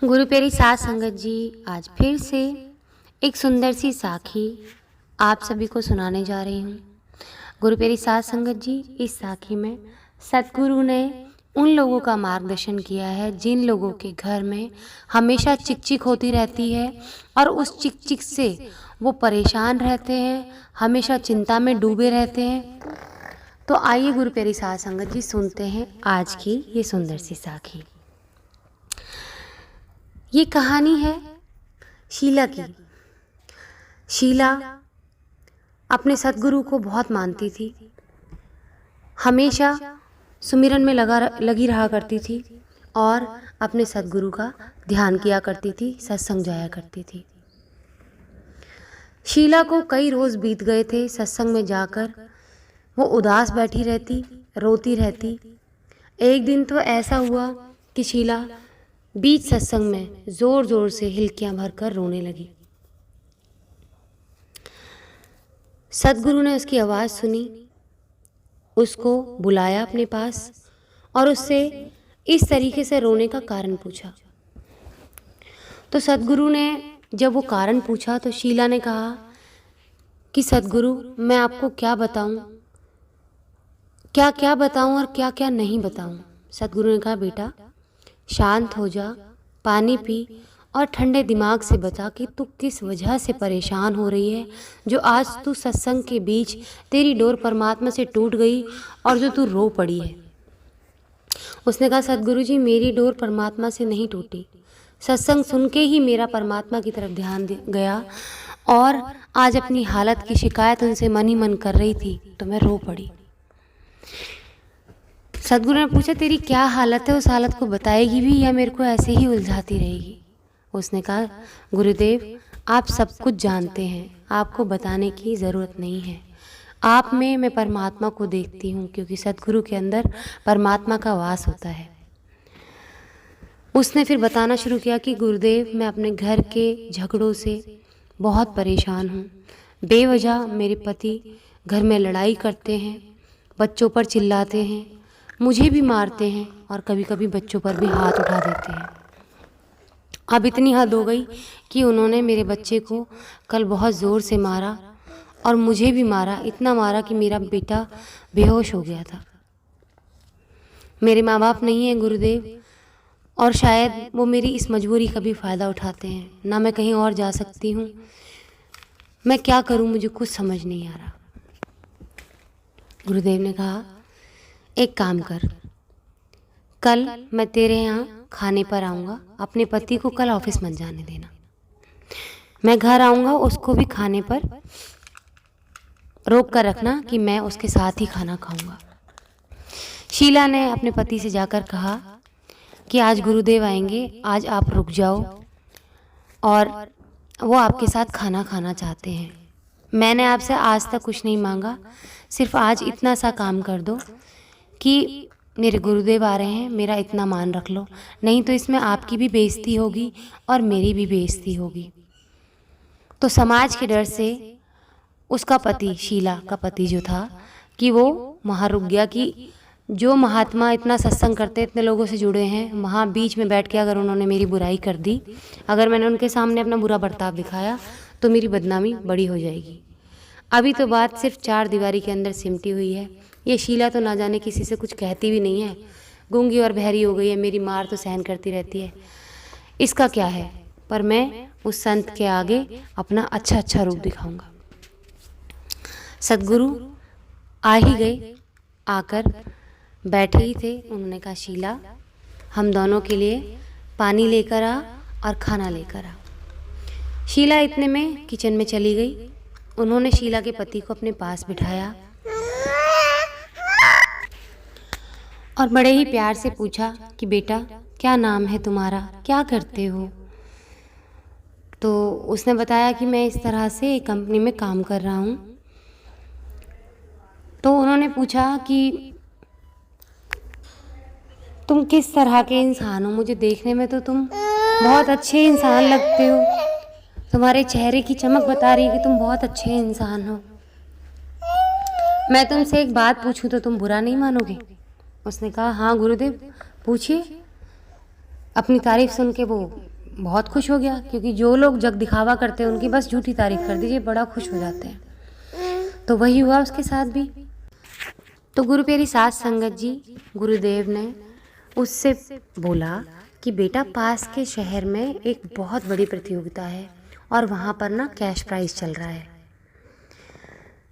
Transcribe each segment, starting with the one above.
गुरु प्यारी साध संगत जी, आज फिर से एक सुंदर सी साखी आप सभी को सुनाने जा रही हूँ। गुरु प्यारी साध संगत जी, इस साखी में सतगुरु ने उन लोगों का मार्गदर्शन किया है जिन लोगों के घर में हमेशा चिक चिक होती रहती है और उस चिक चिक से वो परेशान रहते हैं, हमेशा चिंता में डूबे रहते हैं। तो आइए गुरु प्यारी साध संगत जी, सुनते हैं आज की ये सुंदर सी साखी। ये कहानी है शीला की। शीला अपने सतगुरु को बहुत मानती थी, हमेशा सुमिरन में लगी रहा करती थी और अपने सतगुरु का ध्यान किया करती थी, सत्संग जाया करती थी। शीला को कई रोज बीत गए थे सत्संग में जाकर, वो उदास बैठी रहती, रोती रहती। एक दिन तो ऐसा हुआ कि शीला बीच सत्संग में जोर जोर से हिलकियां भरकर रोने लगी। सतगुरु ने उसकी आवाज़ सुनी, उसको बुलाया अपने पास और उससे इस तरीके से रोने का कारण पूछा। तो सतगुरु ने जब वो कारण पूछा तो शीला ने कहा कि सतगुरु, मैं आपको क्या बताऊं, क्या क्या बताऊं और क्या क्या नहीं बताऊं। सतगुरु ने कहा, बेटा शांत हो जा, पानी पी और ठंडे दिमाग से बता कि तू किस वजह से परेशान हो रही है, जो आज तू सत्संग के बीच तेरी डोर परमात्मा से टूट गई और जो तू रो पड़ी है। उसने कहा, सतगुरु जी, मेरी डोर परमात्मा से नहीं टूटी, सत्संग सुन के ही मेरा परमात्मा की तरफ ध्यान गया और आज अपनी हालत की शिकायत उनसे मन ही मन कर रही थी तो मैं रो पड़ी। सतगुरु ने पूछा, तेरी क्या हालत है, उस हालत को बताएगी भी या मेरे को ऐसे ही उलझाती रहेगी। उसने कहा, गुरुदेव आप सब कुछ जानते हैं, आपको बताने की ज़रूरत नहीं है। आप में मैं परमात्मा को देखती हूँ, क्योंकि सतगुरु के अंदर परमात्मा का वास होता है। उसने फिर बताना शुरू किया कि गुरुदेव, मैं अपने घर के झगड़ों से बहुत परेशान हूँ। बेवजह मेरे पति घर में लड़ाई करते हैं, बच्चों पर चिल्लाते हैं, मुझे भी मारते हैं और कभी कभी बच्चों पर भी हाथ उठा देते हैं। अब इतनी हद हो गई कि उन्होंने मेरे बच्चे को कल बहुत ज़ोर से मारा और मुझे भी मारा, इतना मारा कि मेरा बेटा बेहोश हो गया था। मेरे माँ बाप नहीं हैं गुरुदेव, और शायद वो मेरी इस मजबूरी का भी फ़ायदा उठाते हैं। ना मैं कहीं और जा सकती हूँ, मैं क्या करूँ, मुझे कुछ समझ नहीं आ रहा। गुरुदेव ने कहा, एक काम कर, कल मैं तेरे यहाँ खाने पर आऊँगा, अपने पति को कल ऑफिस मत जाने देना। मैं घर आऊँगा, उसको भी खाने पर रोक कर रखना कि मैं उसके साथ ही खाना खाऊँगा। शीला ने अपने पति से जाकर कहा कि आज गुरुदेव आएंगे, आज आप रुक जाओ और वो आपके साथ खाना खाना चाहते हैं। मैंने आपसे आज तक कुछ नहीं मांगा, सिर्फ आज इतना सा काम कर दो कि मेरे गुरुदेव आ रहे हैं, मेरा इतना मान रख लो, नहीं तो इसमें आपकी भी बेइज्जती होगी और मेरी भी बेइज्जती होगी। तो समाज के डर से उसका पति, शीला का पति जो था, कि वो वहाँ रुक गया कि जो महात्मा इतना सत्संग करते, इतने लोगों से जुड़े हैं, वहाँ बीच में बैठ के अगर उन्होंने मेरी बुराई कर दी, अगर मैंने उनके सामने अपना बुरा बर्ताव दिखाया तो मेरी बदनामी बड़ी हो जाएगी। अभी तो बात सिर्फ 4 दीवारी के अंदर सिमटी हुई है। ये शीला तो ना जाने किसी से कुछ कहती भी नहीं है, गूंगी और बहरी हो गई है, मेरी मार तो सहन करती रहती है, इसका क्या है, पर मैं उस संत के आगे अपना अच्छा अच्छा रूप दिखाऊंगा। सतगुरु आ ही गए, आकर बैठे ही थे। उन्होंने कहा, शीला हम दोनों के लिए पानी लेकर आ और खाना लेकर आ। शीला इतने में किचन में चली गई। उन्होंने शीला के पति को अपने पास बिठाया और बड़े ही प्यार से पूछा कि बेटा क्या नाम है तुम्हारा, क्या करते हो। तो उसने बताया कि मैं इस तरह से एक कंपनी में काम कर रहा हूँ। तो उन्होंने पूछा कि तुम किस तरह के इंसान हो, मुझे देखने में तो तुम बहुत अच्छे इंसान लगते हो, तुम्हारे चेहरे की चमक बता रही है कि तुम बहुत अच्छे इंसान हो। मैं तुमसे एक बात पूछूं तो तुम बुरा नहीं मानोगे। उसने कहा, हाँ गुरुदेव पूछिए। अपनी तारीफ़ सुन के वो बहुत खुश हो गया, क्योंकि जो लोग जग दिखावा करते हैं उनकी बस झूठी तारीफ़ कर दीजिए, बड़ा खुश हो जाते हैं। तो वही हुआ उसके साथ भी। तो गुरु प्यारी साध संगत जी, गुरुदेव ने उससे बोला कि बेटा, पास के शहर में एक बहुत बड़ी प्रतियोगिता है और वहाँ पर ना कैश प्राइज़ चल रहा है।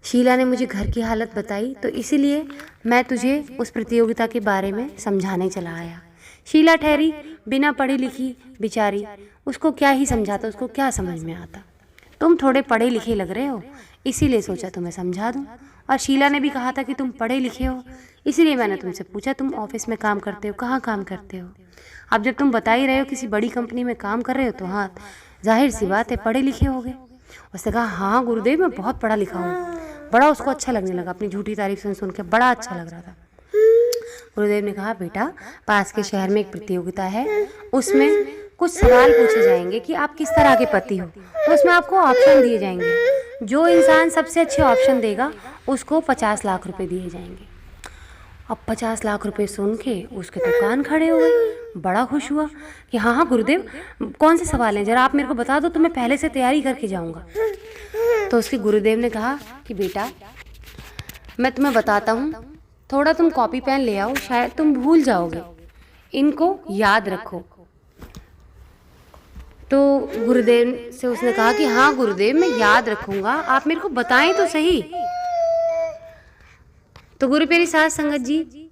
शीला ने मुझे घर की हालत बताई, तो इसीलिए मैं तुझे उस प्रतियोगिता के बारे में समझाने चला आया। शीला ठहरी, बिना पढ़ी लिखी बेचारी, उसको क्या ही समझाता, उसको क्या समझ में आता। तुम थोड़े पढ़े लिखे लग रहे हो, इसीलिए सोचा तुम्हें समझा दूं। और शीला ने भी कहा था कि तुम पढ़े लिखे हो, इसीलिए मैंने तुमसे पूछा तुम ऑफिस में काम करते हो, कहाँ काम करते हो। अब जब तुम बता ही रहे हो किसी बड़ी कंपनी में काम कर रहे हो, तो हाँ, जाहिर सी बात है पढ़े लिखे होगे। उसने कहा हाँ गुरुदेव, मैं बहुत पढ़ा लिखा हूँ। बड़ा उसको अच्छा लगने लगा, अपनी झूठी तारीफ सुन के बड़ा अच्छा लग रहा था। गुरुदेव ने कहा बेटा, पास के शहर में एक प्रतियोगिता है, उसमें कुछ सवाल पूछे जाएंगे कि आप किस तरह के पति हो। तो उसमें आपको ऑप्शन दिए जाएंगे, जो इंसान सबसे अच्छे ऑप्शन देगा उसको 50 लाख रुपए दिए जाएंगे। अब 50 लाख रुपए सुन के उसके तो कान खड़े हो गए, बड़ा खुश हुआ कि हाँ हाँ गुरुदेव, कौन से सवाल हैं, जरा आप मेरे को बता दो तो मैं पहले से तैयारी करके जाऊँगा। तो उसके गुरुदेव ने कहा कि बेटा, मैं तुम्हें बताता हूँ, थोड़ा तुम कॉपी पेन ले आओ, शायद तुम भूल जाओगे, इनको याद रखो। तो गुरुदेव से उसने कहा कि हाँ गुरुदेव, मैं याद रखूँगा, आप मेरे को बताएं तो सही। तो गुरु प्यारी साध संगत जी,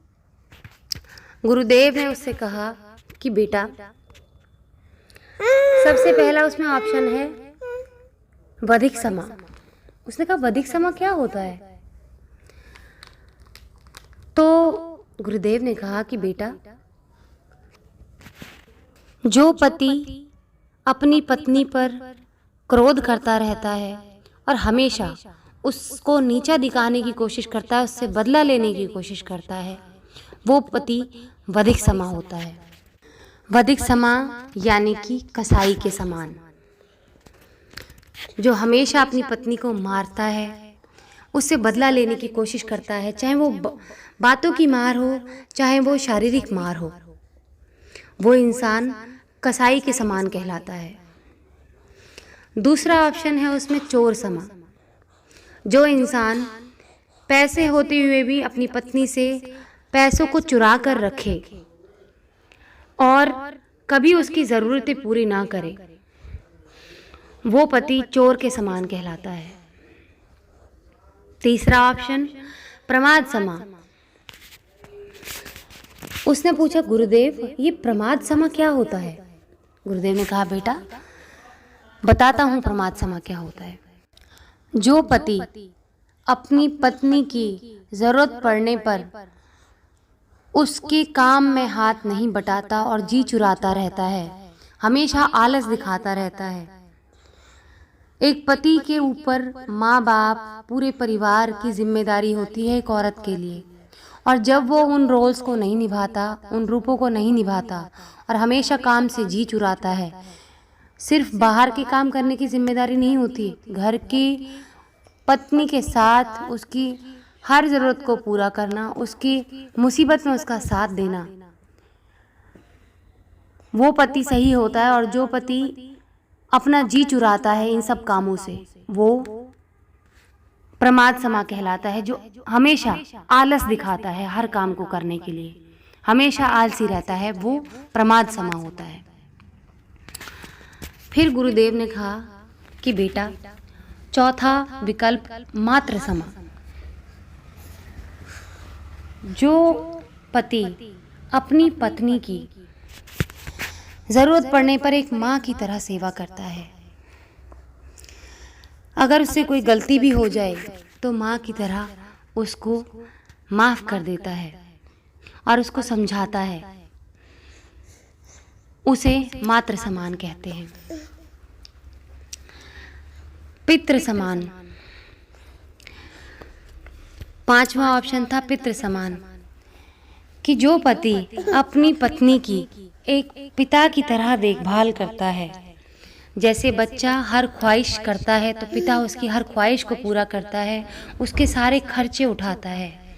गुरुदेव ने उससे कहा कि बेटा, सबसे पहला उसमें ऑप्शन है वधिक समा। उसने कहा वधिक समा क्या होता है? तो गुरुदेव ने कहा कि बेटा, जो पति अपनी पत्नी पर क्रोध करता रहता है और हमेशा उसको नीचा दिखाने की कोशिश करता है, उससे बदला लेने की कोशिश करता है, वो पति वधिक समा होता है। वधिक समा यानी कि कसाई के समान, जो हमेशा अपनी पत्नी को मारता है, उससे बदला लेने की कोशिश करता है, चाहे वो बातों की मार हो, चाहे वो शारीरिक मार हो, वो इंसान कसाई के समान कहलाता है। दूसरा ऑप्शन है उसमें चोर समा, जो इंसान पैसे होते हुए भी अपनी पत्नी से पैसों को चुरा कर रखे और कभी उसकी ज़रूरतें पूरी ना करे, वो पति चोर के समान कहलाता है। तीसरा ऑप्शन प्रमाद समा। उसने पूछा गुरुदेव, ये प्रमाद समा क्या होता है? गुरुदेव ने कहा बेटा, बताता हूँ प्रमाद समा क्या होता है। जो पति अपनी पत्नी की ज़रूरत पड़ने पर उसके काम में हाथ नहीं बटाता और जी चुराता रहता है, हमेशा आलस दिखाता रहता है। एक पति के ऊपर माँ बाप, पूरे परिवार की जिम्मेदारी होती है एक औरत के लिए, और जब वो उन रोल्स को नहीं निभाता, उन रूपों को नहीं निभाता और हमेशा काम से जी चुराता है, सिर्फ बाहर के काम करने की जिम्मेदारी नहीं होती, घर की पत्नी के साथ उसकी हर ज़रूरत को पूरा करना, उसकी मुसीबत में उसका साथ देना, वो पति सही होता है। और जो पति अपना जी चुराता है इन सब कामों से, वो प्रमाद समा कहलाता है। जो हमेशा आलस दिखाता है हर काम को करने के लिए, हमेशा आलसी रहता है, वो प्रमाद समा होता है। फिर गुरुदेव ने कहा कि बेटा, चौथा विकल्प मात्र समा। जो पति अपनी पत्नी की ज़रूरत पड़ने पर एक माँ की तरह सेवा करता है, अगर उससे कोई गलती भी हो जाए तो माँ की तरह उसको माफ़ कर देता है और उसको समझाता है, उसे मातृ समान कहते हैं। पितृ समान, पांचवा ऑप्शन था पितृ समान, कि जो पति अपनी पत्नी की एक पिता की तरह देखभाल करता है। जैसे बच्चा हर ख्वाहिश करता है तो पिता उसकी हर ख्वाहिश को पूरा करता है, उसके सारे खर्चे उठाता है,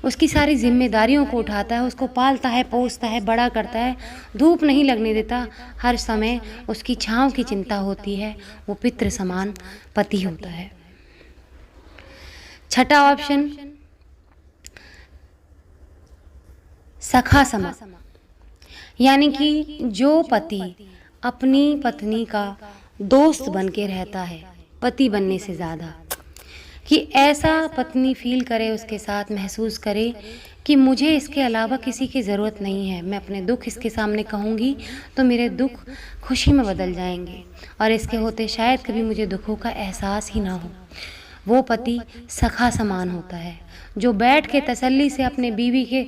उसकी सारी जिम्मेदारियों को उठाता है, उसको पालता है, पोसता है, बड़ा करता है, धूप नहीं लगने देता, हर समय उसकी छांव की चिंता होती है। वो पितृ समान पति होता है। छठा ऑप्शन सखा समा, यानी कि जो पति अपनी पत्नी का दोस्त बन के रहता है पति बनने से ज़्यादा, कि ऐसा पत्नी फील करे, उसके साथ महसूस करे कि मुझे इसके अलावा किसी की ज़रूरत नहीं है, मैं अपने दुख इसके सामने कहूँगी तो मेरे दुख खुशी में बदल जाएंगे और इसके होते शायद कभी मुझे दुखों का एहसास ही ना हो। वो पति सखा समान होता है, जो बैठ के तसल्ली से अपने बीवी के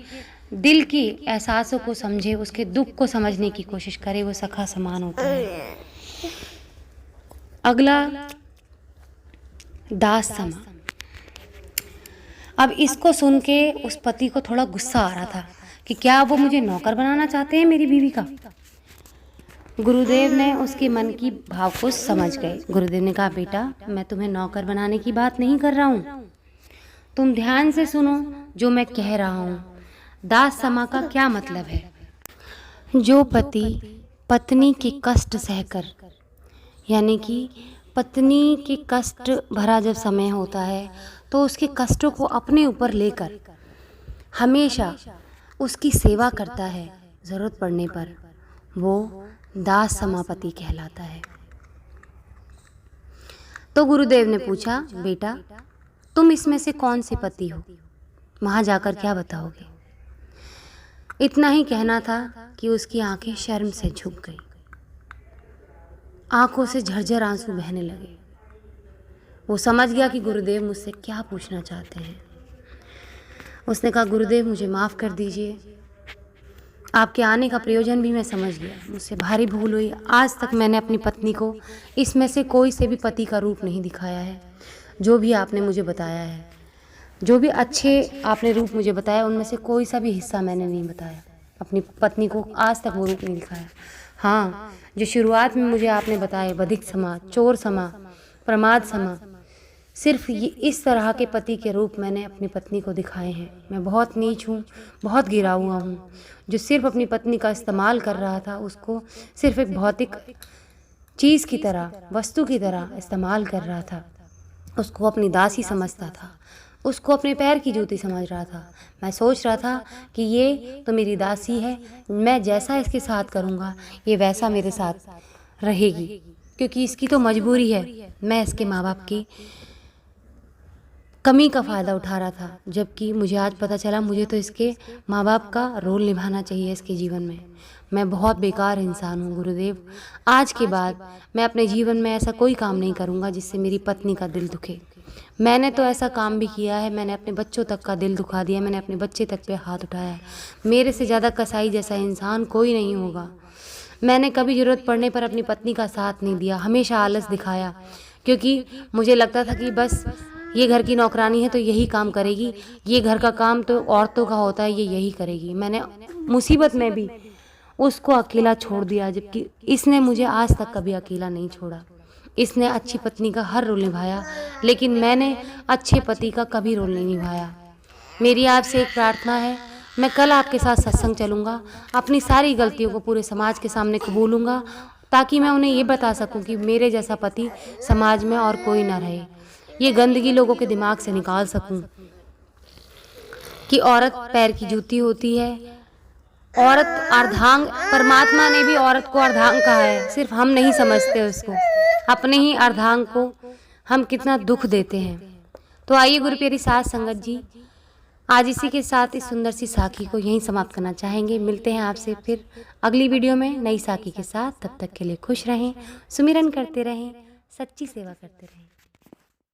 दिल की एहसासों को समझे, उसके दुख को समझने की कोशिश करे, वो सखा समान होता है। अगला दास समा। अब इसको सुन के उस पति को थोड़ा गुस्सा आ रहा था कि क्या वो मुझे नौकर बनाना चाहते हैं मेरी बीवी का। गुरुदेव ने उसके मन की भाव को समझ गए। गुरुदेव ने कहा, बेटा मैं तुम्हें नौकर बनाने की बात नहीं कर रहा हूँ, तुम ध्यान से सुनो जो मैं कह रहा हूँ। दास समा का क्या मतलब है? जो पति पत्नी के कष्ट सहकर, यानी कि पत्नी के कष्ट भरा जब समय होता है तो उसके कष्टों को अपने ऊपर लेकर हमेशा उसकी सेवा करता है, ज़रूरत पड़ने पर, वो दास समापति कहलाता है। तो गुरुदेव ने पूछा, बेटा तुम इसमें से कौन से पति हो, वहाँ जाकर क्या बताओगे? इतना ही कहना था कि उसकी आंखें शर्म से झुक गई, आंखों से झरझर आंसू बहने लगे। वो समझ गया कि गुरुदेव मुझसे क्या पूछना चाहते हैं। उसने कहा, गुरुदेव मुझे माफ़ कर दीजिए, आपके आने का प्रयोजन भी मैं समझ गया, मुझसे भारी भूल हुई। आज तक मैंने अपनी पत्नी को इसमें से कोई से भी पति का रूप नहीं दिखाया है। जो भी आपने मुझे बताया है, जो भी अच्छे आपने रूप मुझे बताया, उनमें से कोई सा भी हिस्सा मैंने नहीं बताया। अपनी पत्नी को आज तक वो रूप नहीं दिखाया। हाँ, जो शुरुआत में मुझे आपने बताए, बधिक समा, चोर समा, प्रमाद समा, सिर्फ ये इस तरह के पति के रूप मैंने अपनी पत्नी को दिखाए हैं। मैं बहुत नीच हूँ, बहुत गिरा हुआ हूँ, जो सिर्फ अपनी पत्नी का इस्तेमाल कर रहा था, उसको सिर्फ एक भौतिक चीज़ की तरह, वस्तु की तरह इस्तेमाल कर रहा था, उसको अपनी दासी समझता था, उसको अपने पैर की जूती समझ रहा था। मैं सोच रहा था कि ये तो मेरी दासी है, मैं जैसा इसके साथ करूँगा ये वैसा मेरे साथ रहेगी, क्योंकि इसकी तो मजबूरी है। मैं इसके माँ बाप की कमी का फ़ायदा उठा रहा था, जबकि मुझे आज पता चला मुझे तो इसके माँ बाप का रोल निभाना चाहिए इसके जीवन में। मैं बहुत बेकार इंसान हूँ गुरुदेव। आज के बाद मैं अपने जीवन में ऐसा कोई काम नहीं करूँगा जिससे मेरी पत्नी का दिल दुखे। मैंने तो ऐसा काम भी किया है, मैंने अपने बच्चों तक का दिल दुखा दिया, मैंने अपने बच्चे तक पे हाथ उठाया है। मेरे से ज़्यादा कसाई जैसा इंसान कोई नहीं होगा। मैंने कभी ज़रूरत पड़ने पर अपनी पत्नी का साथ नहीं दिया, हमेशा आलस दिखाया, क्योंकि मुझे लगता था कि बस ये घर की नौकरानी है तो यही काम करेगी, ये घर का काम तो औरतों का होता है, ये यही करेगी। मैंने मुसीबत में भी उसको अकेला छोड़ दिया, जबकि इसने मुझे आज तक कभी अकेला नहीं छोड़ा। इसने अच्छी पत्नी का हर रोल निभाया, लेकिन मैंने अच्छे पति का कभी रोल नहीं निभाया। मेरी आपसे एक प्रार्थना है, मैं कल आपके साथ सत्संग चलूँगा, अपनी सारी गलतियों को पूरे समाज के सामने कबूलूँगा, ताकि मैं उन्हें ये बता सकूँ कि मेरे जैसा पति समाज में और कोई ना रहे। ये गंदगी लोगों के दिमाग से निकाल सकूं कि औरत पैर की जूती होती है, औरत अर्धांग, परमात्मा ने भी औरत को अर्धांग कहा है, सिर्फ हम नहीं समझते उसको। अपने ही अर्धांग को हम कितना दुख देते हैं। तो आइए गुरु प्यारी साध संगत जी, आज इसी के साथ इस सुंदर सी साखी को यहीं समाप्त करना चाहेंगे। मिलते हैं आपसे फिर अगली वीडियो में नई साखी के साथ। तब तक के लिए खुश रहें, सुमिरन करते रहें, सच्ची सेवा करते रहें।